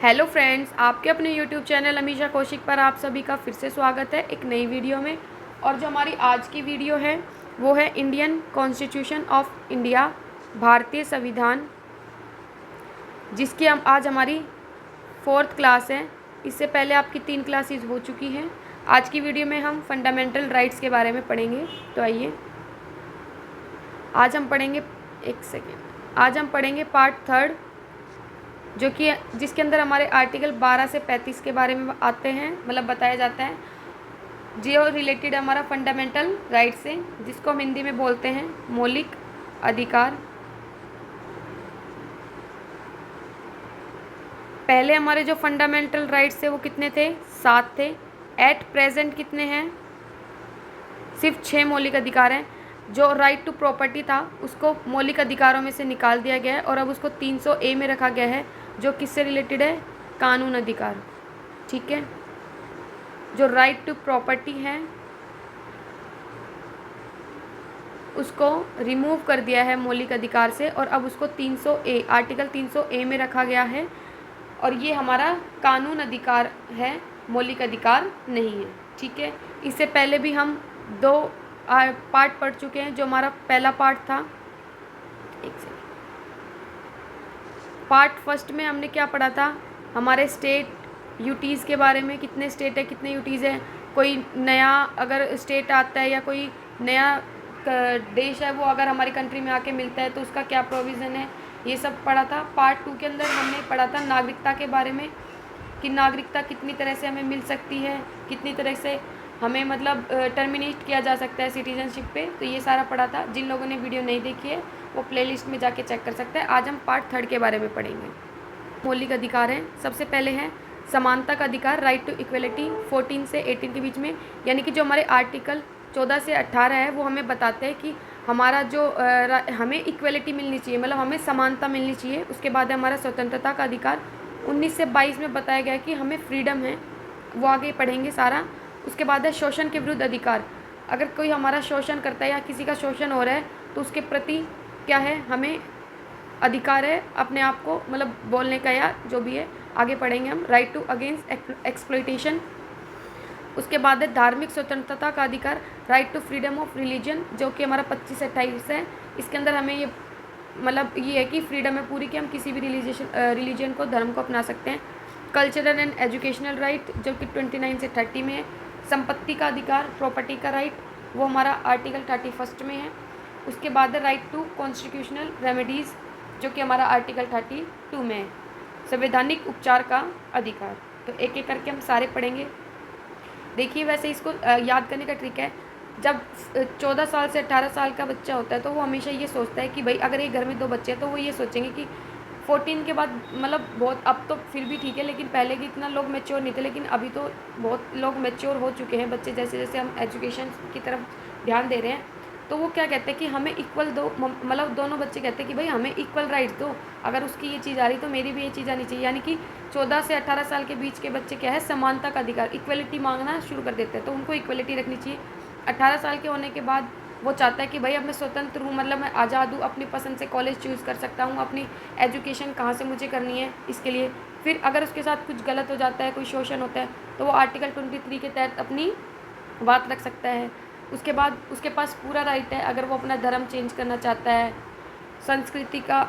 Hello friends, आपके अपने YouTube channel Amisha Kaushik पर आप सभी का फिर से स्वागत है एक नई वीडियो में। और जो हमारी आज की वीडियो है वो है इंडियन कॉन्स्टिट्यूशन ऑफ इंडिया, भारतीय संविधान, जिसकी हम आज हमारी 4th क्लास है। इससे पहले आपकी 3 क्लासेस हो चुकी हैं। आज की वीडियो में हम फंडामेंटल राइट्स के बारे में पढ़ेंगे। तो आइए आज हम पढ़ेंगे पार्ट 3, जो कि जिसके अंदर हमारे आर्टिकल 12 से 35 के बारे में आते हैं, मतलब बताया जाता है जो रिलेटेड हमारा फंडामेंटल राइट से, जिसको हम हिंदी में बोलते हैं मौलिक अधिकार। पहले हमारे जो फंडामेंटल राइट्स थे वो कितने थे? 7 थे। एट प्रेजेंट कितने हैं? सिर्फ 6 मौलिक अधिकार हैं। जो राइट टू प्रॉपर्टी था उसको मौलिक अधिकारों में से निकाल दिया गया है और अब उसको 300A में रखा गया है, जो किससे रिलेटेड है? कानून अधिकार। ठीक है, जो राइट टू प्रॉपर्टी है उसको रिमूव कर दिया है मौलिक अधिकार से और अब उसको 300A आर्टिकल 300A में रखा गया है, और ये हमारा कानून अधिकार है, मौलिक अधिकार नहीं है। ठीक है, इससे पहले भी हम 2 पार्ट पढ़ चुके हैं। जो हमारा पहला पार्ट था, एक सेकंड, पार्ट फर्स्ट में हमने क्या पढ़ा था? हमारे स्टेट यूटीज़ के बारे में, कितने स्टेट है, कितने यूटीज़ है, कोई नया अगर स्टेट आता है या कोई नया देश है वो अगर हमारी कंट्री में आके मिलता है तो उसका क्या प्रोविज़न है, ये सब पढ़ा था। पार्ट 2 के अंदर हमने पढ़ा था नागरिकता के बारे में, कि नागरिकता कितनी तरह से हमें मिल सकती है, कितनी तरह से हमें मतलब टर्मिनेट किया जा सकता है सिटीजनशिप पे। तो ये सारा पढ़ा था। जिन लोगों ने वीडियो नहीं देखी है वो प्लेलिस्ट में जाके चेक कर सकते हैं। आज हम पार्ट 3 के बारे में पढ़ेंगे। मौलिक अधिकार हैं। सबसे पहले है समानता का अधिकार, राइट टू इक्वलिटी, 14 से 18 के बीच में, यानी कि जो हमारे आर्टिकल 14 से 18 है वो हमें बताते हैं कि हमारा जो हमें इक्वलिटी मिलनी चाहिए, मतलब हमें समानता मिलनी चाहिए। उसके बाद है हमारा स्वतंत्रता का अधिकार, 19 से 22 में बताया गया है कि हमें फ्रीडम है, वो आगे पढ़ेंगे सारा। उसके बाद है शोषण के विरुद्ध अधिकार, अगर कोई हमारा शोषण करता है या किसी का शोषण हो रहा है तो उसके प्रति क्या है, हमें अधिकार है अपने आप को मतलब बोलने का या जो भी है, आगे पढ़ेंगे हम। Right to against exploitation. उसके बाद है धार्मिक स्वतंत्रता का अधिकार, right to freedom of religion, जो कि हमारा 25 से 28 है। इसके अंदर हमें ये मतलब ये है कि फ्रीडम है पूरी, कि हम किसी भी रिलीजन को, धर्म को अपना सकते हैं। कल्चरल एंड एजुकेशनल राइट, जो कि 29 से 30 में है। संपत्ति का अधिकार, प्रॉपर्टी का राइट, वो हमारा आर्टिकल 31 में है। उसके बाद है राइट टू कॉन्स्टिट्यूशनल रेमेडीज़, जो कि हमारा आर्टिकल 32 में है। संवैधानिक उपचार का अधिकार। तो एक एक करके हम सारे पढ़ेंगे। देखिए, वैसे इसको याद करने का ट्रिक है, जब 14 साल से 18 साल का बच्चा होता है तो वो हमेशा ये सोचता है कि भाई अगर एक घर में 2 बच्चे हैं तो वो ये सोचेंगे कि 14 के बाद, मतलब बहुत, अब तो फिर भी ठीक है लेकिन पहले कि इतना लोग मैच्योर नहीं थे, लेकिन अभी तो बहुत लोग मैच्योर हो चुके हैं बच्चे, जैसे जैसे हम एजुकेशन की तरफ ध्यान दे रहे हैं। तो वो क्या कहते हैं कि हमें इक्वल दो, मतलब दोनों बच्चे कहते हैं कि भाई हमें इक्वल राइट्स दो, अगर उसकी ये चीज़ आ रही तो मेरी भी ये चीज़ आनी चाहिए। यानी कि 14 से 18 साल के बीच के बच्चे क्या है, समानता का अधिकार, इक्वलिटी मांगना शुरू कर देते हैं, तो उनको इक्वलिटी रखनी चाहिए। 18 साल के होने के बाद वो चाहता है कि भाई अब मैं स्वतंत्र हूँ, मतलब मैं आज़ाद हूँ, अपनी पसंद से कॉलेज चूज़ कर सकता हूँ, अपनी एजुकेशन कहाँ से मुझे करनी है इसके लिए। फिर अगर उसके साथ कुछ गलत हो जाता है, कोई शोषण होता है, तो वो आर्टिकल 23 के तहत अपनी बात रख सकता है। उसके बाद उसके पास पूरा राइट है अगर वो अपना धर्म चेंज करना चाहता है। संस्कृति का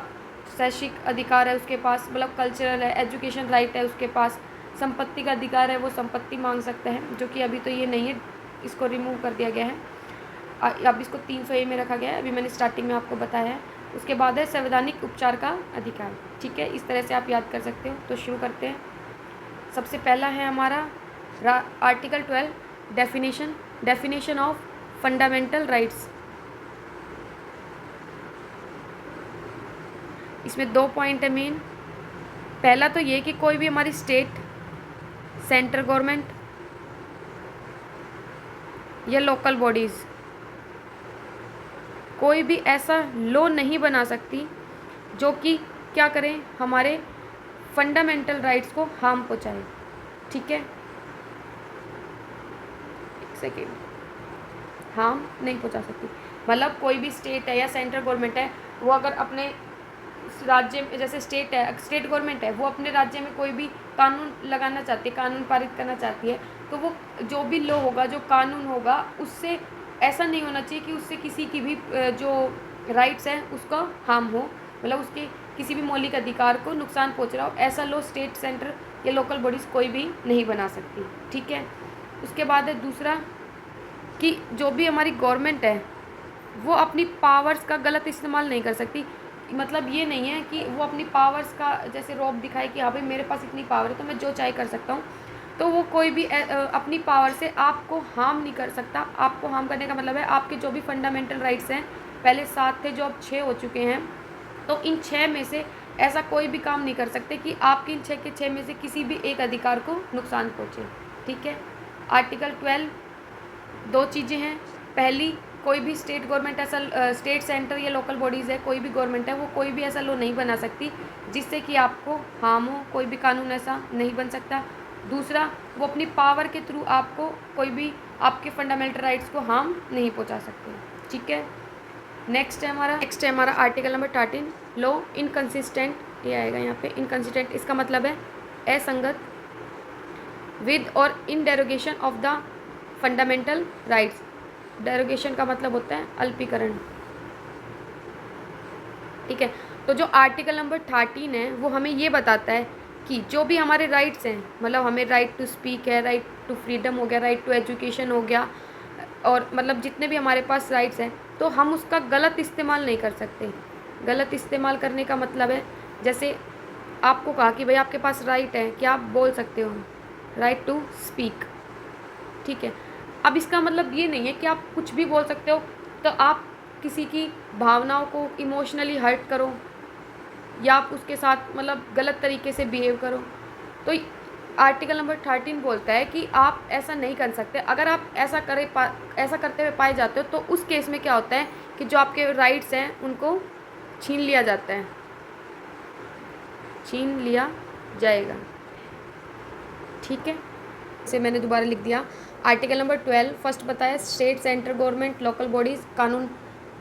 शैक्षिक अधिकार है उसके पास, मतलब कल्चरल है, एजुकेशन राइट है उसके पास। संपत्ति का अधिकार है, वो संपत्ति मांग सकता है, जो कि अभी तो ये नहीं है, इसको रिमूव कर दिया गया है। अब इसको 300A में रखा गया है, अभी मैंने स्टार्टिंग में आपको बताया है। उसके बाद है संवैधानिक उपचार का अधिकार। ठीक है, इस तरह से आप याद कर सकते हो। तो शुरू करते हैं। सबसे पहला है हमारा article 12, definition of fundamental rights. इसमें 2 पॉइंट है मेन। पहला तो ये कि कोई भी हमारी स्टेट, सेंट्रल गवर्नमेंट या लोकल बॉडीज़ कोई भी ऐसा लॉ नहीं बना सकती जो कि क्या करें, हमारे फंडामेंटल राइट्स को हार्म पहुँचाए। ठीक है, एक सेकेंड, हार्म नहीं पहुँचा सकती, मतलब कोई भी स्टेट है या सेंट्रल गवर्नमेंट है, वो अगर अपने राज्य में, जैसे स्टेट है, स्टेट गवर्नमेंट है, वो अपने राज्य में कोई भी कानून लगाना चाहती है, कानून पारित करना चाहती है, तो वो जो भी लॉ होगा, जो कानून होगा, उससे ऐसा नहीं होना चाहिए कि उससे किसी की भी जो राइट्स हैं उसका हार्म हो, मतलब उसके किसी भी मौलिक अधिकार को नुकसान पहुंच रहा हो, ऐसा लॉ स्टेट, सेंटर या लोकल बॉडीज़ कोई भी नहीं बना सकती। ठीक है। उसके बाद है दूसरा कि जो भी हमारी गवर्नमेंट है वो अपनी पावर्स का गलत इस्तेमाल नहीं कर सकती। मतलब ये नहीं है कि वो अपनी पावर्स का जैसे रौब दिखाए कि हाँ भाई मेरे पास इतनी पावर है तो मैं जो चाहे कर सकता हूँ, तो वो कोई भी अपनी पावर से आपको हार्म नहीं कर सकता। आपको हार्म करने का मतलब है आपके जो भी फंडामेंटल राइट्स हैं, पहले 7 थे जो अब 6 हो चुके हैं, तो इन 6 में से ऐसा कोई भी काम नहीं कर सकते कि आपके इन 6 के 6 में से किसी भी एक अधिकार को नुकसान पहुँचे। ठीक है। आर्टिकल 12 दो चीज़ें हैं। पहली, कोई भी स्टेट गवर्नमेंट ऐसा स्टेट, सेंटर या लोकल बॉडीज़ है, कोई भी गवर्नमेंट है, वो कोई भी ऐसा लॉ नहीं बना सकती जिससे कि आपको हार्म हो, कोई भी कानून ऐसा नहीं बन सकता। दूसरा, वो अपनी पावर के थ्रू आपको कोई भी आपके फंडामेंटल राइट्स को हार्म नहीं पहुंचा सकते। ठीक है। नेक्स्ट है हमारा आर्टिकल नंबर 13, लॉ इनकंसिस्टेंट, ये आएगा यहाँ पे। इनकंसिस्टेंट इसका मतलब है असंगत, with or in derogation of the fundamental rights. Derogation का मतलब होता है अल्पीकरण। ठीक है। तो जो आर्टिकल नंबर 13 है वो हमें ये बताता है कि जो भी हमारे राइट्स हैं, मतलब हमें राइट टू स्पीक है, राइट टू फ्रीडम हो गया, राइट टू एजुकेशन हो गया, और मतलब जितने भी हमारे पास राइट्स हैं, तो हम उसका गलत इस्तेमाल नहीं कर सकते। गलत इस्तेमाल करने का मतलब है, जैसे आपको कहा कि भाई आपके पास राइट है, क्या आप बोल सकते हो, राइट टू स्पीक। ठीक है। अब इसका मतलब ये नहीं है कि आप कुछ भी बोल सकते हो, तो आप किसी की भावनाओं को इमोशनली हर्ट करो या आप उसके साथ मतलब गलत तरीके से बिहेव करो। तो आर्टिकल नंबर 13 बोलता है कि आप ऐसा नहीं कर सकते। अगर आप ऐसा करते हुए पाए जाते हो, तो उस केस में क्या होता है कि जो आपके राइट्स हैं उनको छीन लिया जाता है, छीन लिया जाएगा। ठीक है। इसे मैंने दोबारा लिख दिया। आर्टिकल नंबर 12 फर्स्ट बताया, state, central government, local bodies कानून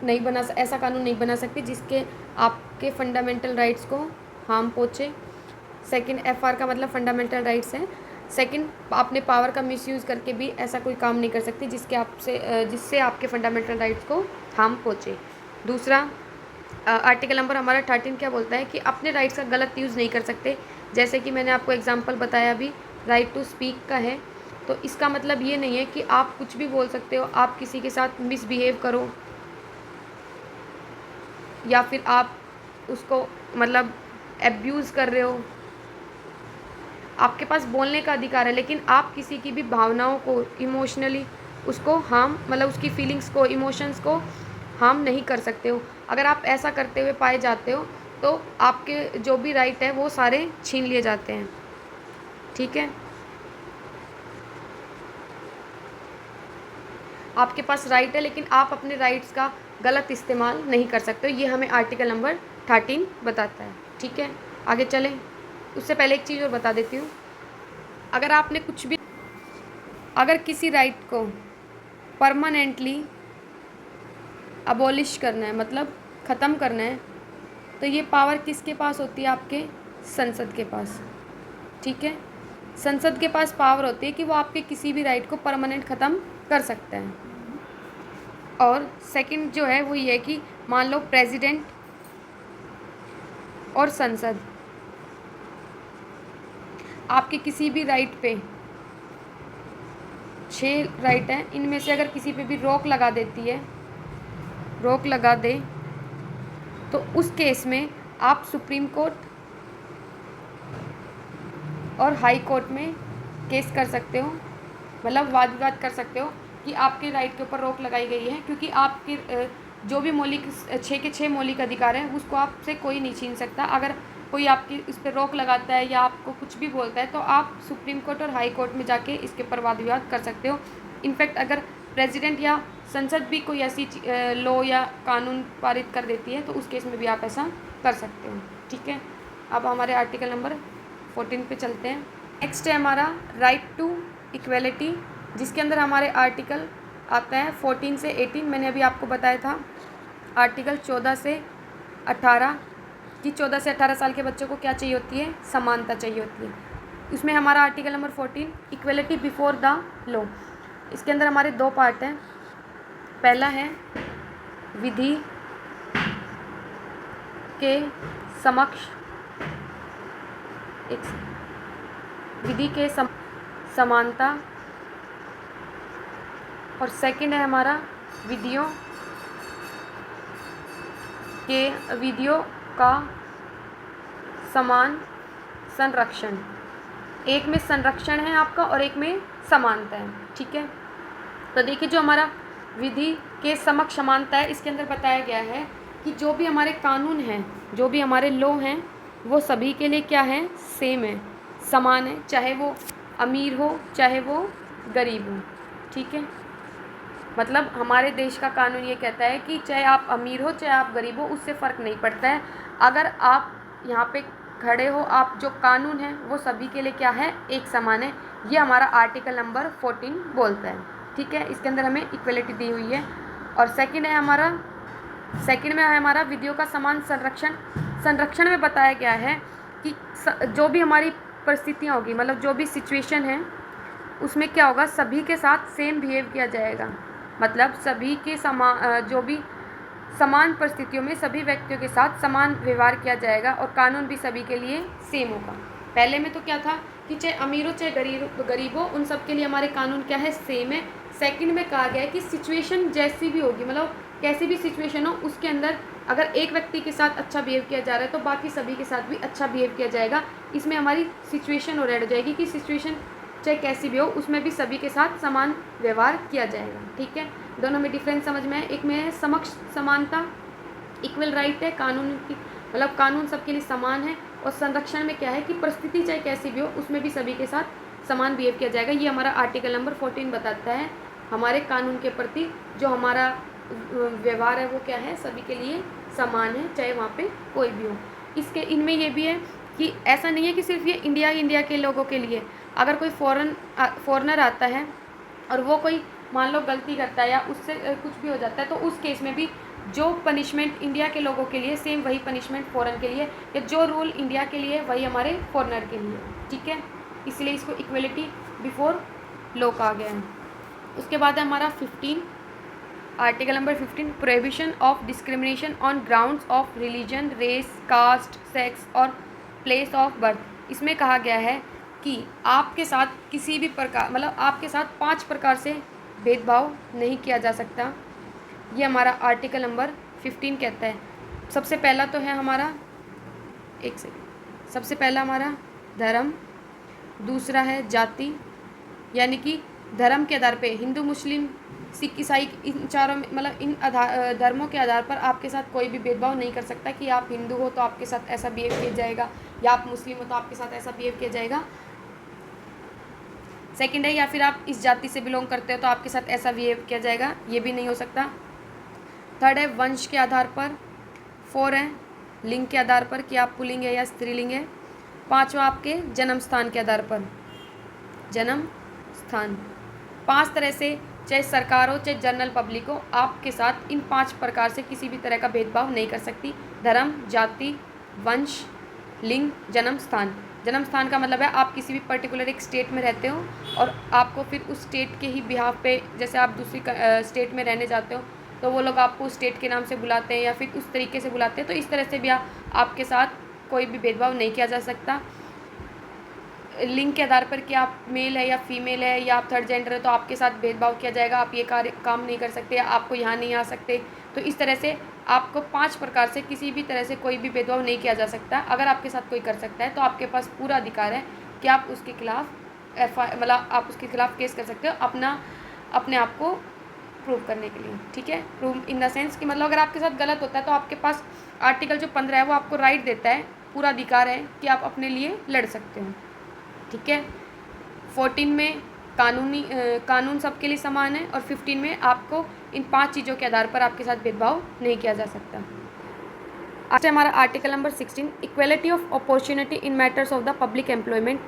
नहीं बना, ऐसा कानून नहीं बना सकती जिसके आपके फंडामेंटल राइट्स को हार्म पहुँचे। सेकंड, FR का मतलब फंडामेंटल राइट्स है। सेकंड, अपने पावर का मिसयूज़ करके भी ऐसा कोई काम नहीं कर सकती जिससे आपके फंडामेंटल राइट्स को हार्म पहुँचे। दूसरा, आर्टिकल नंबर हमारा 13 क्या बोलता है कि अपने राइट्स का गलत यूज़ नहीं कर सकते। जैसे कि मैंने आपको एग्जांपल बताया अभी, राइट टू स्पीक का है, तो इसका मतलब ये नहीं है कि आप कुछ भी बोल सकते हो, आप किसी के साथ मिसबिहेव करो या फिर आप उसको मतलब एब्यूज़ कर रहे हो। आपके पास बोलने का अधिकार है, लेकिन आप किसी की भी भावनाओं को इमोशनली उसको हार्म, मतलब उसकी फीलिंग्स को, इमोशंस को हार्म नहीं कर सकते हो। अगर आप ऐसा करते हुए पाए जाते हो तो आपके जो भी राइट है वो सारे छीन लिए जाते हैं। ठीक है। आपके पास राइट है लेकिन आप अपने राइट्स का गलत इस्तेमाल नहीं कर सकते हो, ये हमें आर्टिकल नंबर 13 बताता है। ठीक है। आगे चलें। उससे पहले एक चीज़ और बता देती हूँ। अगर आपने कुछ भी, अगर किसी राइट को परमानेंटली अबॉलिश करना है, मतलब ख़त्म करना है, तो ये पावर किसके पास होती है? आपके संसद के पास। ठीक है। संसद के पास पावर होती है कि वो आपके किसी भी राइट को परमानेंट ख़त्म कर सकता है। और सेकंड जो है वो ये है कि मान लो प्रेसिडेंट और संसद आपके किसी भी राइट पे, 6 राइट हैं, इनमें से अगर किसी पे भी रोक लगा देती है, रोक लगा दे, तो उस केस में आप सुप्रीम कोर्ट और हाई कोर्ट में केस कर सकते हो, मतलब वाद विवाद कर सकते हो कि आपके राइट के ऊपर रोक लगाई गई है, क्योंकि आपके जो भी मौलिक 6 के 6 मौलिक अधिकार हैं उसको आपसे कोई नहीं छीन सकता। अगर कोई आपकी इस पर रोक लगाता है या आपको कुछ भी बोलता है तो आप सुप्रीम कोर्ट और हाई कोर्ट में जाके इसके ऊपर वाद विवाद कर सकते हो। इनफैक्ट अगर प्रेसिडेंट या संसद भी कोई ऐसी लॉ या कानून पारित कर देती है तो उस केस में भी आप ऐसा कर सकते हो। ठीक है। अब हमारे आर्टिकल नंबर 14 पे चलते हैं। नेक्स्ट है हमारा राइट टू इक्वेलिटी, जिसके अंदर हमारे आर्टिकल आता है 14 से 18। मैंने अभी आपको बताया था आर्टिकल 14 से 18 कि 14 से 18 साल के बच्चों को क्या चाहिए होती है, समानता चाहिए होती है। इसमें हमारा article number 14 equality before the law. इसके अंदर हमारे 2 पार्ट हैं। पहला है विधि के समक्ष, विधि के समानता, और सेकंड है हमारा विधियों का समान संरक्षण। एक में संरक्षण है आपका और एक में समानता है, ठीक है। तो देखिए जो हमारा विधि के समक्ष समानता है, इसके अंदर बताया गया है कि जो भी हमारे कानून हैं, जो भी हमारे लॉ हैं, वो सभी के लिए क्या है, सेम है, समान है, चाहे वो अमीर हो चाहे वो गरीब हो, ठीक है। मतलब हमारे देश का कानून ये कहता है कि चाहे आप अमीर हो चाहे आप गरीब हो, उससे फ़र्क नहीं पड़ता है। अगर आप यहाँ पे खड़े हो, आप जो कानून है वो सभी के लिए क्या है, एक समान है। ये हमारा आर्टिकल नंबर 14 बोलता है, ठीक है। इसके अंदर हमें इक्वलिटी दी हुई है। और सेकंड में है हमारा विधियों का समान संरक्षण। संरक्षण में बताया गया है कि जो भी हमारी परिस्थितियाँ होगी, मतलब जो भी सिचुएशन है, उसमें क्या होगा, सभी के साथ सेम बिहेव किया जाएगा। मतलब सभी के जो भी समान परिस्थितियों में सभी व्यक्तियों के साथ समान व्यवहार किया जाएगा और कानून भी सभी के लिए सेम होगा। पहले में तो क्या था कि चाहे अमीर हो चाहे गरीब हो, उन सब के लिए हमारे कानून क्या है, सेम है। सेकंड में कहा गया है कि सिचुएशन जैसी भी होगी, मतलब कैसी भी सिचुएशन हो, उसके अंदर अगर एक व्यक्ति के साथ अच्छा बिहेव किया जा रहा है तो बाकी सभी के साथ भी अच्छा बिहेव किया जाएगा। इसमें हमारी सिचुएशन और ऐड हो जाएगी कि सिचुएशन चाहे कैसी भी हो, उसमें भी सभी के साथ समान व्यवहार किया जाएगा, ठीक है। दोनों में डिफरेंस समझ में है। एक में है समक्ष समानता, इक्वल राइट है, कानून की मतलब कानून सबके लिए समान है। और संरक्षण में क्या है कि परिस्थिति चाहे कैसी भी हो, उसमें भी सभी के साथ समान बिहेव किया जाएगा। ये हमारा आर्टिकल नंबर 14 बताता है हमारे कानून के प्रति जो हमारा व्यवहार है वो क्या है, सभी के लिए समान है, चाहे वहाँ पे कोई भी हो। इनमें ये भी है कि ऐसा नहीं है कि सिर्फ ये इंडिया के लोगों के लिए। अगर कोई फॉरेनर आता है और वो कोई मान लो गलती करता है या उससे कुछ भी हो जाता है, तो उस केस में भी जो पनिशमेंट इंडिया के लोगों के लिए सेम वही पनिशमेंट फॉरेन के लिए, या जो रूल इंडिया के लिए वही हमारे फॉरेनर के लिए, ठीक है। इसलिए इसको इक्वलिटी बिफोर लॉ कहा गया है। उसके बाद है हमारा 15 article number 15 prohibition of discrimination on grounds of religion, race, caste, sex और प्लेस ऑफ बर्थ। इसमें कहा गया है कि आपके साथ किसी भी प्रकार, मतलब आपके साथ 5 प्रकार से भेदभाव नहीं किया जा सकता। ये हमारा आर्टिकल नंबर 15 कहता है। सबसे पहला तो है हमारा, सबसे पहला हमारा धर्म, दूसरा है जाति, यानी कि धर्म के आधार पे हिंदू, मुस्लिम, सिख, ईसाई, इन चारों में मतलब इन धर्मों के आधार पर आपके साथ कोई भी भेदभाव नहीं कर सकता कि आप हिंदू हो तो आपके साथ ऐसा बिहेव किया जाएगा, या आप मुस्लिम हो तो आपके साथ ऐसा बिहेव किया जाएगा। सेकंड है, या फिर आप इस जाति से बिलोंग करते हो तो आपके साथ ऐसा बिहेव किया जाएगा, ये भी नहीं हो सकता। थर्ड है वंश के आधार पर। 4 है लिंग के आधार पर कि आप पुल्लिंग है या स्त्रीलिंग है। 5वां आपके जन्म स्थान के आधार पर, जन्म स्थान। 5 तरह से, चाहे सरकार हो चाहे जनरल पब्लिक हो, आपके साथ इन 5 प्रकार से किसी भी तरह का भेदभाव नहीं कर सकती। धर्म, जाति, वंश, लिंग, जन्म स्थान। जन्म स्थान का मतलब है आप किसी भी पर्टिकुलर एक स्टेट में रहते हो और आपको फिर उस स्टेट के ही बिहाफ पे, जैसे आप दूसरी स्टेट में रहने जाते हो तो वो लोग आपको उस स्टेट के नाम से बुलाते हैं या फिर उस तरीके से बुलाते हैं, तो इस तरह से भी आपके साथ कोई भी भेदभाव नहीं किया जा सकता। लिंग के आधार पर कि आप मेल है या फीमेल है या आप थर्ड जेंडर है तो आपके साथ भेदभाव किया जाएगा, आप ये काम नहीं कर सकते, आपको यहाँ नहीं आ सकते। तो इस तरह से आपको 5 प्रकार से किसी भी तरह से कोई भी भेदभाव नहीं किया जा सकता। अगर आपके साथ कोई कर सकता है तो आपके पास पूरा अधिकार है कि आप उसके खिलाफ मतलब आप उसके खिलाफ केस कर सकते हो अपने आप को प्रूव करने के लिए, ठीक है। प्रूव इन द सेंस कि मतलब अगर आपके साथ गलत होता है तो आपके पास आर्टिकल जो 15 है वो आपको राइट देता है, पूरा अधिकार है कि आप अपने लिए लड़ सकते हो, ठीक है। 14 में कानून सबके लिए समान है और 15 में आपको इन 5 चीज़ों के आधार पर आपके साथ भेदभाव नहीं किया जा सकता। आज हमारा article number 16 equality of opportunity in matters of the public employment.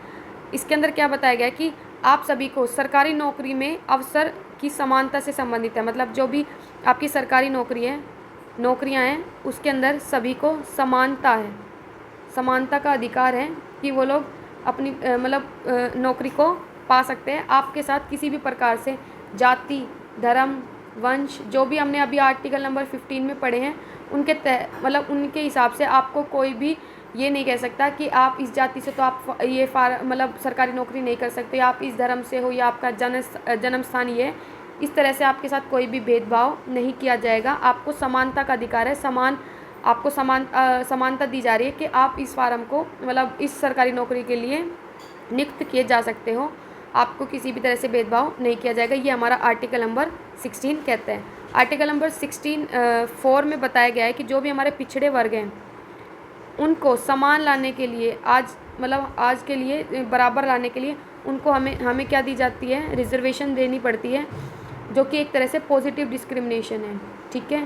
इसके अंदर क्या बताया गया है कि आप सभी को सरकारी नौकरी में अवसर की समानता से संबंधित है। मतलब जो भी आपकी सरकारी नौकरी है नौकरियां हैं उसके अंदर सभी को समानता है, समानता का अधिकार है कि वो लोग अपनी नौकरी को पा सकते हैं। आपके साथ किसी भी प्रकार से जाति, धर्म, वंश, जो भी हमने अभी आर्टिकल नंबर 15 में पढ़े हैं उनके उनके हिसाब से आपको कोई भी ये नहीं कह सकता कि आप इस जाति से तो आप ये सरकारी नौकरी नहीं कर सकते, आप इस धर्म से हो या आपका जन्म स्थान ये है। इस तरह से आपके साथ कोई भी भेदभाव नहीं किया जाएगा। आपको समानता का अधिकार है, आपको समानता दी जा रही है कि आप इस फार्म को इस सरकारी नौकरी के लिए नियुक्त किए जा सकते हो। आपको किसी भी तरह से भेदभाव नहीं किया जाएगा। ये हमारा आर्टिकल नंबर 16 कहता है। आर्टिकल नंबर 4 में बताया गया है कि जो भी हमारे पिछड़े वर्ग हैं उनको समान लाने के लिए आज के लिए बराबर लाने के लिए उनको हमें क्या दी जाती है, रिजर्वेशन देनी पड़ती है, जो कि एक तरह से पॉजिटिव डिस्क्रिमिनेशन है। ठीक है,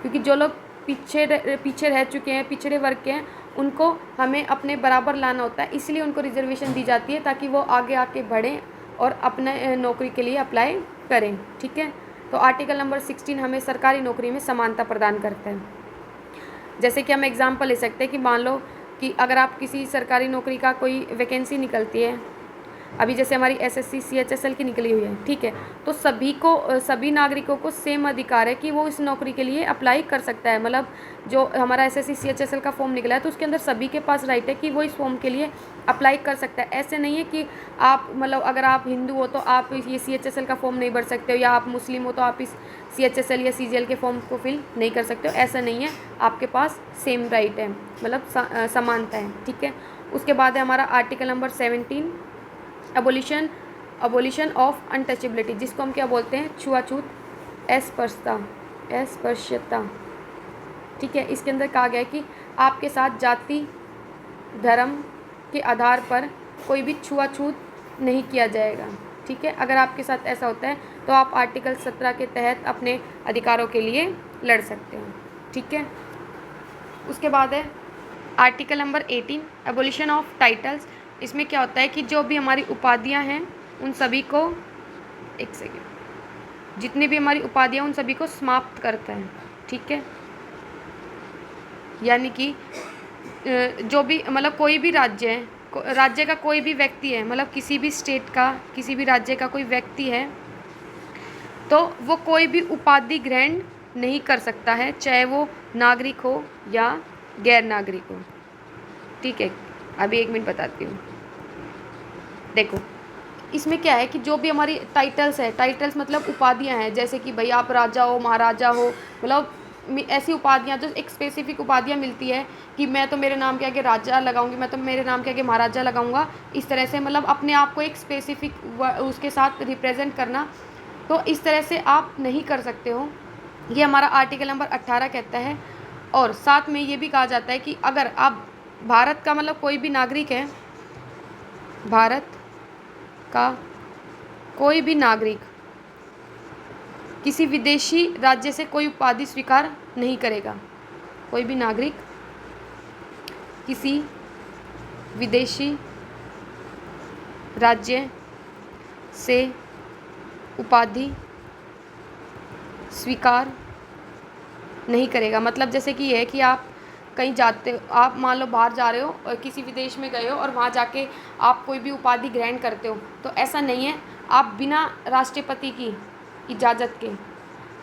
क्योंकि जो लोग पीछे रह चुके हैं, पिछड़े वर्ग के हैं, उनको हमें अपने बराबर लाना होता है, इसलिए उनको रिजर्वेशन दी जाती है ताकि वो आगे आके बढ़ें और अपने नौकरी के लिए अप्लाई करें। ठीक है, तो आर्टिकल नंबर 16 हमें सरकारी नौकरी में समानता प्रदान करता है। जैसे कि हम एग्जांपल ले सकते हैं कि मान लो कि अगर आप किसी सरकारी नौकरी का कोई वैकेंसी निकलती है, अभी जैसे हमारी SSC CHSL की निकली हुई है, ठीक है, तो सभी नागरिकों को सेम अधिकार है कि वो इस नौकरी के लिए अप्लाई कर सकता है। जो हमारा SSC CHSL का फॉर्म निकला है तो उसके अंदर सभी के पास राइट है कि वो इस फॉर्म के लिए अप्लाई कर सकता है। ऐसे नहीं है कि आप अगर आप हिंदू हो तो आप ये CHSL का फॉर्म नहीं भर सकते हो, या आप मुस्लिम हो तो आप इस CHSL या CGL के फॉर्म को फिल नहीं कर सकते हो। ऐसा नहीं है, आपके पास सेम राइट है, समानता है। ठीक है, उसके बाद है हमारा article number 17, abolition of untouchability, जिसको हम क्या बोलते हैं, छुआछूत, अस्पृश्यता। ठीक है, इसके अंदर कहा गया है कि आपके साथ जाति, धर्म के आधार पर कोई भी छुआछूत नहीं किया जाएगा। ठीक है, अगर आपके साथ ऐसा होता है तो आप आर्टिकल 17 के तहत अपने अधिकारों के लिए लड़ सकते हो। ठीक है, उसके बाद है article number 18, abolition of titles. इसमें क्या होता है कि जो भी हमारी उपाधियां हैं उन सभी को, एक सेकेंड, जितनी भी हमारी उपाधियां उन सभी को समाप्त करता है। ठीक है, यानी कि जो भी कोई भी राज्य का कोई भी व्यक्ति है, किसी भी स्टेट का, किसी भी राज्य का कोई व्यक्ति है, तो वो कोई भी उपाधि ग्रहण नहीं कर सकता है, चाहे वो नागरिक हो या गैर नागरिक हो। ठीक है, अभी 1 मिनट बताती हूँ। देखो, इसमें क्या है कि जो भी हमारी टाइटल्स है, टाइटल्स उपाधियाँ हैं, जैसे कि भाई आप राजा हो, महाराजा हो, ऐसी उपाधियाँ जो एक स्पेसिफिक उपाधियाँ मिलती है कि मैं तो मेरे नाम के आगे राजा लगाऊंगी, मैं तो मेरे नाम के आगे महाराजा लगाऊंगा। इस तरह से अपने आप को एक स्पेसिफिक उसके साथ रिप्रेजेंट करना, तो इस तरह से आप नहीं कर सकते हो। ये हमारा आर्टिकल नंबर 18 कहता है। और साथ में ये भी कहा जाता है कि अगर आप भारत का कोई भी नागरिक है, भारत का कोई भी नागरिक किसी विदेशी राज्य से कोई उपाधि स्वीकार नहीं करेगा, कोई भी नागरिक किसी विदेशी राज्य से उपाधि स्वीकार नहीं करेगा। जैसे कि ये है कि आप कहीं जाते हो, आप मान लो बाहर जा रहे हो और किसी विदेश में गए हो और वहाँ जाके आप कोई भी उपाधि ग्रहण करते हो, तो ऐसा नहीं है, आप बिना राष्ट्रपति की इजाज़त के,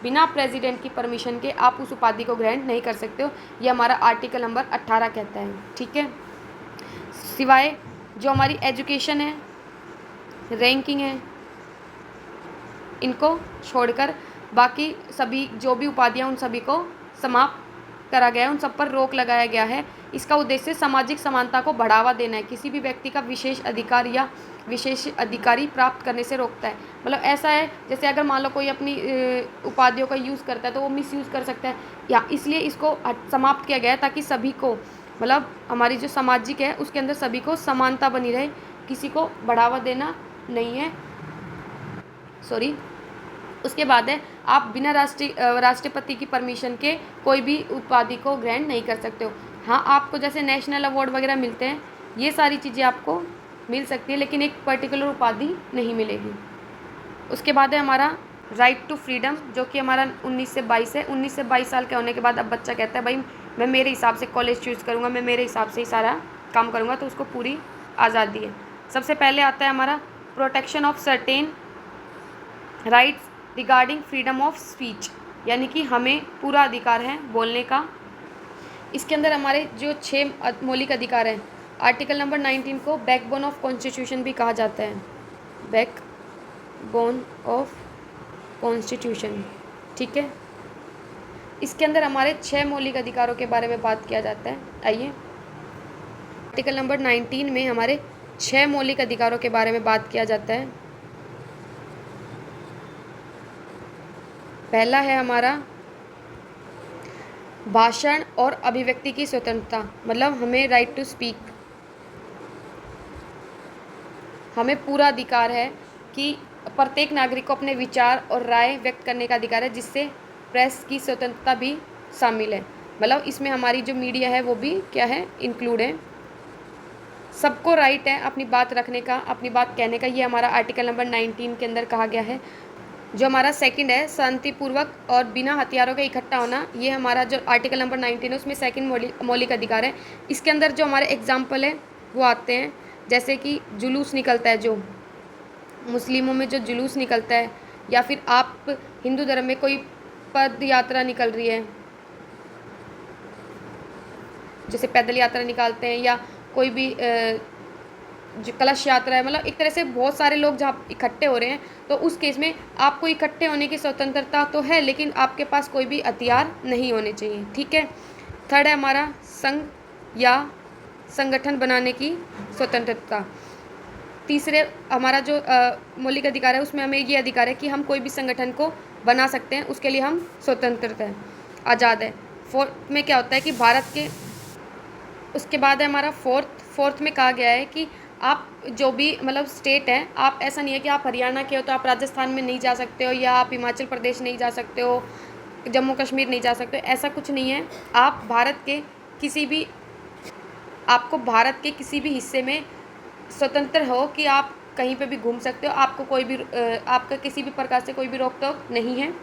बिना प्रेसिडेंट की परमिशन के आप उस उपाधि को ग्रहण नहीं कर सकते हो। ये हमारा आर्टिकल नंबर 18 कहता है। ठीक है, सिवाय जो हमारी एजुकेशन है, रैंकिंग है, इनको छोड़कर बाकी सभी जो भी उपाधियाँ उन सभी को समाप्त करा गया है, उन सब पर रोक लगाया गया है। इसका उद्देश्य सामाजिक समानता को बढ़ावा देना है, किसी भी व्यक्ति का विशेष अधिकार या विशेष अधिकारी प्राप्त करने से रोकता है। ऐसा है जैसे अगर मान लो कोई अपनी उपाधियों का यूज़ करता है तो वो मिसयूज़ कर सकता है, या इसलिए इसको समाप्त किया गया है ताकि सभी को हमारी जो सामाजिक है उसके अंदर सभी को समानता बनी रहे, किसी को बढ़ावा देना नहीं है। उसके बाद है आप बिना राष्ट्रपति की परमिशन के कोई भी उपाधि को ग्रहण नहीं कर सकते हो। हाँ, आपको जैसे नेशनल अवार्ड वगैरह मिलते हैं, ये सारी चीज़ें आपको मिल सकती है, लेकिन एक पर्टिकुलर उपाधि नहीं मिलेगी। उसके बाद है हमारा राइट टू फ्रीडम, जो कि हमारा 19 से 22 है। 19 से 22 साल के होने के बाद अब बच्चा कहता है भाई मैं मेरे हिसाब से कॉलेज चूज़ करूँगा, मैं मेरे हिसाब से ही सारा काम करूँगा, तो उसको पूरी आज़ादी है। सबसे पहले आता है हमारा protection of certain rights regarding freedom of speech, यानी कि हमें पूरा अधिकार है बोलने का। इसके अंदर हमारे जो 6 मौलिक अधिकार हैं, आर्टिकल नंबर 19 को बैकबोन ऑफ कॉन्स्टिट्यूशन भी कहा जाता है, बैकबोन ऑफ कॉन्स्टिट्यूशन, ठीक है। इसके अंदर हमारे 6 मौलिक अधिकारों के बारे में बात किया जाता है। आइए, आर्टिकल नंबर 19 में हमारे 6 मौलिक अधिकारों के बारे में बात किया जाता है। पहला है हमारा भाषण और अभिव्यक्ति की स्वतंत्रता, मतलब हमें राइट टू स्पीक, हमें पूरा अधिकार है कि प्रत्येक नागरिक को अपने विचार और राय व्यक्त करने का अधिकार है, जिससे प्रेस की स्वतंत्रता भी शामिल है। मतलब इसमें हमारी जो मीडिया है वो भी क्या है, इंक्लूड है। सबको राइट है अपनी बात रखने का, अपनी बात कहने का, ये हमारा आर्टिकल नंबर 19 के अंदर कहा गया है। जो हमारा सेकंड है शांतिपूर्वक और बिना हथियारों के इकट्ठा होना, ये हमारा जो आर्टिकल नंबर 19 है उसमें सेकंड मौलिक अधिकार है। इसके अंदर जो हमारे एग्जाम्पल है वो आते हैं, जैसे कि जुलूस निकलता है, जो मुस्लिमों में जो जुलूस निकलता है, या फिर आप हिंदू धर्म में कोई पद यात्रा निकल रही है, जैसे पैदल यात्रा निकालते हैं, या कोई भी जो कलश यात्रा है, मतलब एक तरह से बहुत सारे लोग जहाँ इकट्ठे हो रहे हैं, तो उस केस में आपको इकट्ठे होने की स्वतंत्रता तो है, लेकिन आपके पास कोई भी हथियार नहीं होने चाहिए, ठीक है। थर्ड है हमारा संघ या संगठन बनाने की स्वतंत्रता। तीसरे हमारा जो मौलिक अधिकार है उसमें हमें ये अधिकार है कि हम कोई भी संगठन को बना सकते हैं, उसके लिए हम स्वतंत्र हैं, आज़ाद है। फोर्थ में क्या होता है कि भारत के, उसके बाद है हमारा फोर्थ में कहा गया है कि आप जो भी मतलब स्टेट है, आप ऐसा नहीं है कि आप हरियाणा के हो तो आप राजस्थान में नहीं जा सकते हो, या आप हिमाचल प्रदेश नहीं जा सकते हो, जम्मू कश्मीर नहीं जा सकते हो, ऐसा कुछ नहीं है। आप भारत के किसी भी, आपको भारत के किसी भी हिस्से में स्वतंत्र हो कि आप कहीं पे भी घूम सकते हो, आपको कोई भी आपका किसी भी प्रकार से कोई भी रोक टोक नहीं है।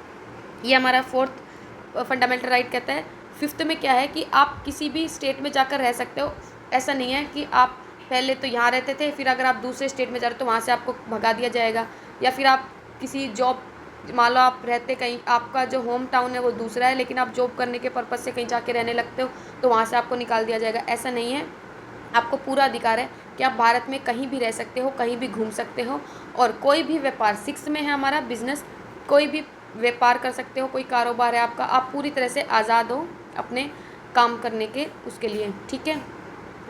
ये हमारा फोर्थ फंडामेंटल राइट कहता है। फिफ्थ में क्या है कि आप किसी भी स्टेट में जाकर रह सकते हो, ऐसा नहीं है कि आप पहले तो यहाँ रहते थे, फिर अगर आप दूसरे स्टेट में जा रहे हो तो वहाँ से आपको भगा दिया जाएगा, या फिर आप किसी जॉब, मान लो आप रहते कहीं, आपका जो होम टाउन है वो दूसरा है, लेकिन आप जॉब करने के पर्पज़ से कहीं जाके रहने लगते हो तो वहाँ से आपको निकाल दिया जाएगा, ऐसा नहीं है। आपको पूरा अधिकार है कि आप भारत में कहीं भी रह सकते हो, कहीं भी घूम सकते हो, और कोई भी व्यापार, सिक्स में है हमारा बिजनेस, कोई भी व्यापार कर सकते हो, कोई कारोबार है आपका, आप पूरी तरह से आज़ाद हो अपने काम करने के उसके लिए, ठीक है।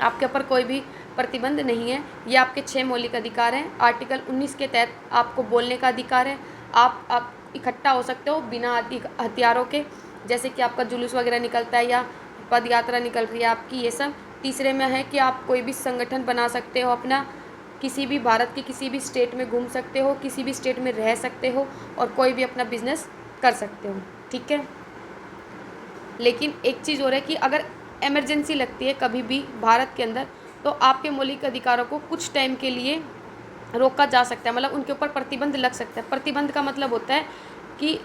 आपके ऊपर कोई भी प्रतिबंध नहीं है। ये आपके 6 मौलिक अधिकार हैं। आर्टिकल 19 के तहत आपको बोलने का अधिकार है, आप इकट्ठा हो सकते हो बिना हथियारों के, जैसे कि आपका जुलूस वगैरह निकलता है या पद यात्रा निकल रही है आपकी, ये सब। तीसरे में है कि आप कोई भी संगठन बना सकते हो अपना, किसी भी भारत के किसी भी स्टेट में घूम सकते हो, किसी भी स्टेट में रह सकते हो, और कोई भी अपना बिजनेस कर सकते हो, ठीक है। लेकिन एक चीज़ और है कि अगर इमरजेंसी लगती है कभी भी भारत के अंदर, तो आपके मौलिक अधिकारों को कुछ टाइम के लिए रोका जा सकता है, मतलब उनके ऊपर प्रतिबंध लग सकता है। प्रतिबंध का मतलब होता है कि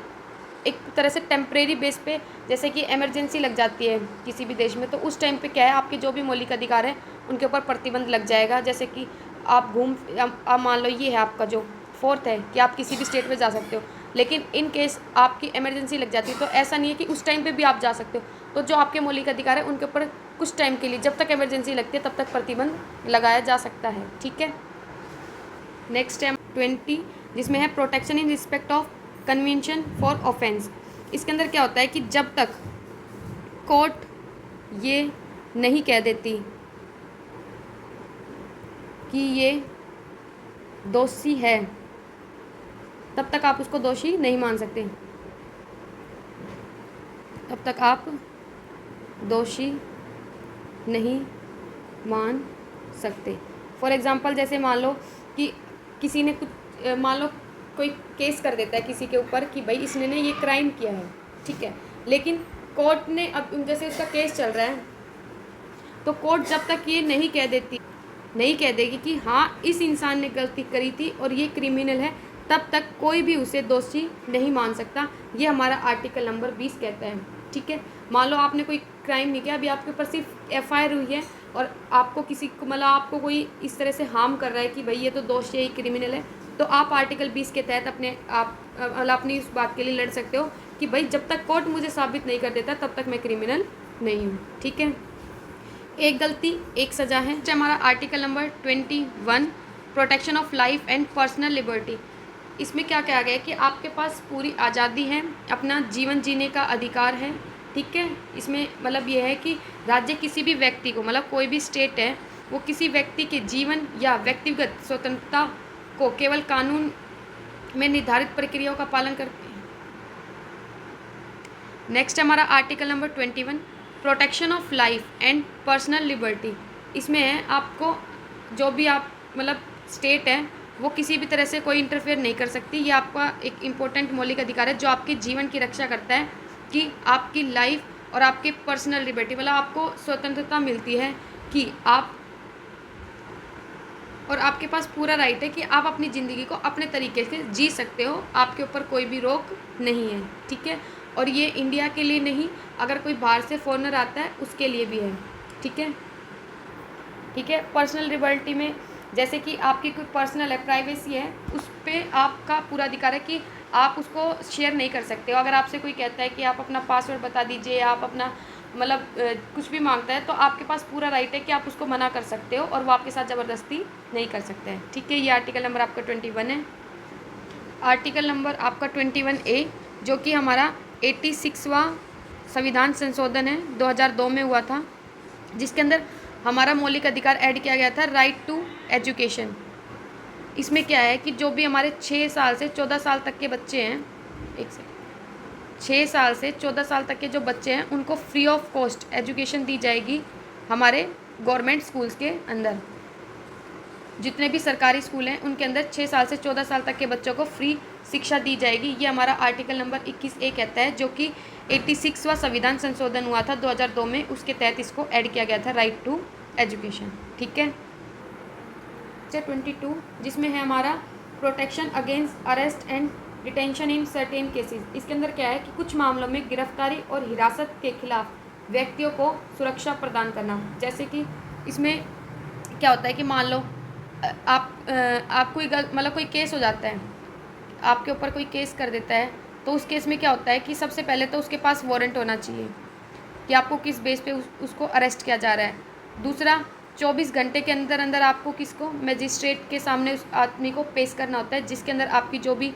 एक तरह से टेम्परेरी बेस पे, जैसे कि इमरजेंसी लग जाती है किसी भी देश में, तो उस टाइम पे क्या है, आपके जो भी मौलिक अधिकार हैं उनके ऊपर प्रतिबंध लग जाएगा। जैसे कि आप मान लो ये है आपका जो फोर्थ है कि आप किसी भी स्टेट में जा सकते हो, लेकिन इन केस आपकी इमरजेंसी लग जाती है तो ऐसा नहीं है कि उस टाइम पे भी आप जा सकते हो। तो जो आपके मौलिक अधिकार है उनके ऊपर कुछ टाइम के लिए, जब तक इमरजेंसी लगती है तब तक प्रतिबंध लगाया जा सकता है, ठीक है। नेक्स्ट है 20, जिसमें है protection in respect of convention for offence. इसके अंदर क्या होता है कि जब तक कोर्ट ये नहीं कह देती कि ये दोषी है, तब तक आप उसको दोषी नहीं मान सकते, तब तक आप दोषी नहीं मान सकते। फॉर एग्ज़ाम्पल, जैसे मान लो कि किसी ने कुछ, मान लो कोई केस कर देता है किसी के ऊपर कि भाई इसने ने ये क्राइम किया है, ठीक है, लेकिन कोर्ट ने, अब जैसे उसका केस चल रहा है, तो कोर्ट जब तक ये नहीं कह देगी कि हाँ इस इंसान ने गलती करी थी और ये क्रिमिनल है, तब तक कोई भी उसे दोषी नहीं मान सकता। ये हमारा आर्टिकल नंबर 20 कहता है। ठीक है, मान लो आपने कोई क्राइम नहीं किया, अभी आपके ऊपर सिर्फ FIR हुई है और आपको किसी को मतलब आपको कोई इस तरह से हार्म कर रहा है कि भाई ये तो दोषी है, ये क्रिमिनल है, तो आप आर्टिकल 20 के तहत अपने आप मतलब अपनी इस बात के लिए लड़ सकते हो कि भाई जब तक कोर्ट मुझे साबित नहीं कर देता तब तक मैं क्रिमिनल नहीं हूँ। ठीक है, एक गलती एक सज़ा है। हमारा article number 21 protection of life and personal liberty. इसमें क्या कहा गया है कि आपके पास पूरी आज़ादी है, अपना जीवन जीने का अधिकार है। ठीक है, इसमें मतलब ये है कि राज्य किसी भी व्यक्ति को मतलब कोई भी स्टेट है वो किसी व्यक्ति के जीवन या व्यक्तिगत स्वतंत्रता को केवल कानून में निर्धारित प्रक्रियाओं का पालन करते हैं। नेक्स्ट हमारा article number 21 protection of life and personal liberty. इसमें है आपको जो भी आप मतलब स्टेट है वो किसी भी तरह से कोई इंटरफेयर नहीं कर सकती। ये आपका एक इम्पोर्टेंट मौलिक अधिकार है जो आपके जीवन की रक्षा करता है कि आपकी लाइफ और आपके पर्सनल लिबर्टी मतलब आपको स्वतंत्रता मिलती है कि आप और आपके पास पूरा राइट है कि आप अपनी ज़िंदगी को अपने तरीके से जी सकते हो, आपके ऊपर कोई भी रोक नहीं है। ठीक है, और ये इंडिया के लिए नहीं, अगर कोई बाहर से फॉरेनर आता है उसके लिए भी है। ठीक है, ठीक है, पर्सनल लिबर्टी में जैसे कि आपकी कोई पर्सनल है, प्राइवेसी है, उस पर आपका पूरा अधिकार है कि आप उसको शेयर नहीं कर सकते हो। अगर आपसे कोई कहता है कि आप अपना पासवर्ड बता दीजिए, आप अपना मतलब कुछ भी मांगता है तो आपके पास पूरा राइट है कि आप उसको मना कर सकते हो और वो आपके साथ ज़बरदस्ती नहीं कर सकते हैं। ठीक है, ये आर्टिकल नंबर आपका 21 है। आर्टिकल नंबर आपका 21A जो कि हमारा 86वां संविधान संशोधन है, 2002 में हुआ था, जिसके अंदर हमारा मौलिक अधिकार ऐड किया गया था, राइट टू एजुकेशन। इसमें क्या है कि जो भी हमारे 6 साल से 14 साल तक के बच्चे हैं, 6 साल से 14 साल तक के जो बच्चे हैं उनको फ्री ऑफ कॉस्ट एजुकेशन दी जाएगी हमारे गवर्नमेंट स्कूल्स के अंदर। जितने भी सरकारी स्कूल हैं उनके अंदर 6 साल से 14 साल तक के बच्चों को फ्री शिक्षा दी जाएगी। ये हमारा आर्टिकल नंबर 21A कहता है, जो कि 86वां संविधान संशोधन हुआ था 2002 में, उसके तहत इसको ऐड किया गया था, राइट टू एजुकेशन। ठीक है, 22 जिसमें है हमारा protection against arrest and detention in certain cases. इसके अंदर क्या है कि कुछ मामलों में गिरफ्तारी और हिरासत के खिलाफ व्यक्तियों को सुरक्षा प्रदान करना। जैसे कि इसमें क्या होता है कि मान लो आप कोई मतलब कोई केस हो जाता है, आपके ऊपर कोई केस कर देता है, तो उस केस में क्या होता है कि सबसे पहले तो उसके पास वारंट होना चाहिए कि आपको किस बेस पे उसको अरेस्ट किया जा रहा है। दूसरा, 24 घंटे के अंदर अंदर आपको किसको मजिस्ट्रेट के सामने उस आदमी को पेश करना होता है, जिसके अंदर आपकी जो भी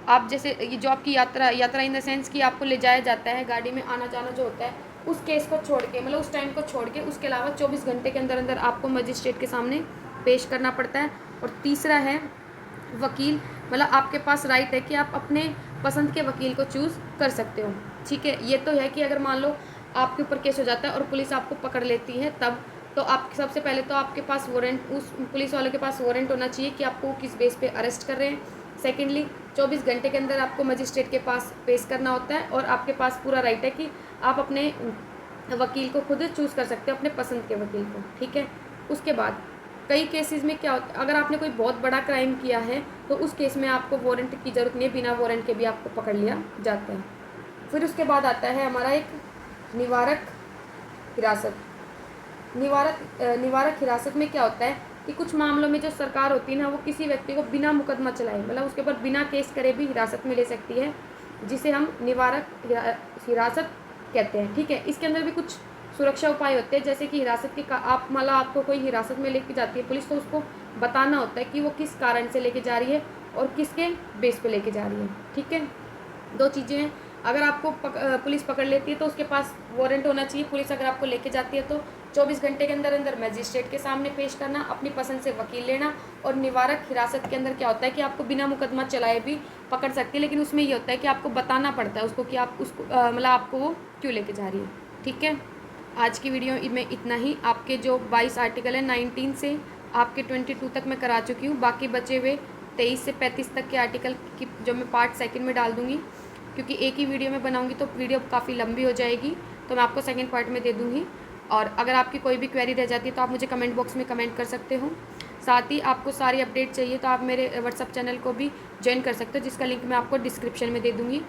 आप जैसे जो आपकी यात्रा इन द सेंस कि आपको ले जाया जाता है, गाड़ी में आना जाना जो होता है, उस केस को छोड़ के मतलब उस टाइम को छोड़ के उसके अलावा 24 घंटे के अंदर अंदर आपको मजिस्ट्रेट के सामने पेश करना पड़ता है। और तीसरा है वकील, मतलब आपके पास राइट है कि आप अपने पसंद के वकील को चूज़ कर सकते हो। ठीक है, ये तो है कि अगर मान लो आपके ऊपर केस हो जाता है और पुलिस आपको पकड़ लेती है तब तो आप सबसे पहले तो आपके पास वारंट, उस पुलिस वालों के पास वारंट होना चाहिए कि आपको किस बेस पे अरेस्ट कर रहे हैं। सेकेंडली, 24 घंटे के अंदर आपको मजिस्ट्रेट के पास पेश करना होता है और आपके पास पूरा राइट है कि आप अपने वकील को खुद चूज़ कर सकते हो, अपने पसंद के वकील को। ठीक है, उसके बाद कई केसेस में क्या होता है, अगर आपने कोई बहुत बड़ा क्राइम किया है तो उस केस में आपको वारंट की ज़रूरत नहीं है, बिना वारंट के भी आपको पकड़ लिया जाता है। फिर उसके बाद आता है हमारा एक निवारक हिरासत। निवारक हिरासत में क्या होता है कि कुछ मामलों में जो सरकार होती है ना, वो किसी व्यक्ति को बिना मुकदमा चलाए मतलब उसके ऊपर बिना केस करे भी हिरासत में ले सकती है, जिसे हम निवारक हिरासत कहते हैं। ठीक है, इसके अंदर भी कुछ सुरक्षा उपाय होते हैं, जैसे कि हिरासत के आप मतलब आपको कोई हिरासत में लेके जाती है पुलिस, तो उसको बताना होता है कि वो किस कारण से लेके जा रही है और किसके बेस पे लेके जा रही है। ठीक है, 2 चीज़ें हैं, अगर आपको पुलिस पकड़ लेती है तो उसके पास वारंट होना चाहिए। पुलिस अगर आपको लेके जाती है तो 24 घंटे के अंदर अंदर मजिस्ट्रेट के सामने पेश करना, अपनी पसंद से वकील लेना। और निवारक हिरासत के अंदर क्या होता है कि आपको बिना मुकदमा चलाए भी पकड़ सकती है, लेकिन उसमें ये होता है कि आपको बताना पड़ता है उसको कि आप उसको मतलब आपको वो क्यों लेके जा रही है। ठीक है, आज की वीडियो में इतना ही। आपके जो 22 आर्टिकल है 19 से आपके 22 तक मैं करा चुकी हूँ, बाकी बचे हुए 23 से 35 तक के आर्टिकल की जो मैं पार्ट 2 में डाल दूँगी, क्योंकि एक ही वीडियो में बनाऊँगी तो वीडियो काफ़ी लंबी हो जाएगी, तो मैं आपको सेकंड पार्ट में दे दूँगी। और अगर आपकी कोई भी क्वेरी रह जाती है तो आप मुझे कमेंट बॉक्स में कमेंट कर सकते हो। साथ ही आपको सारी अपडेट चाहिए तो आप मेरे व्हाट्सअप चैनल को भी ज्वाइन कर सकते हो, जिसका लिंक मैं आपको डिस्क्रिप्शन में दे दूँगी।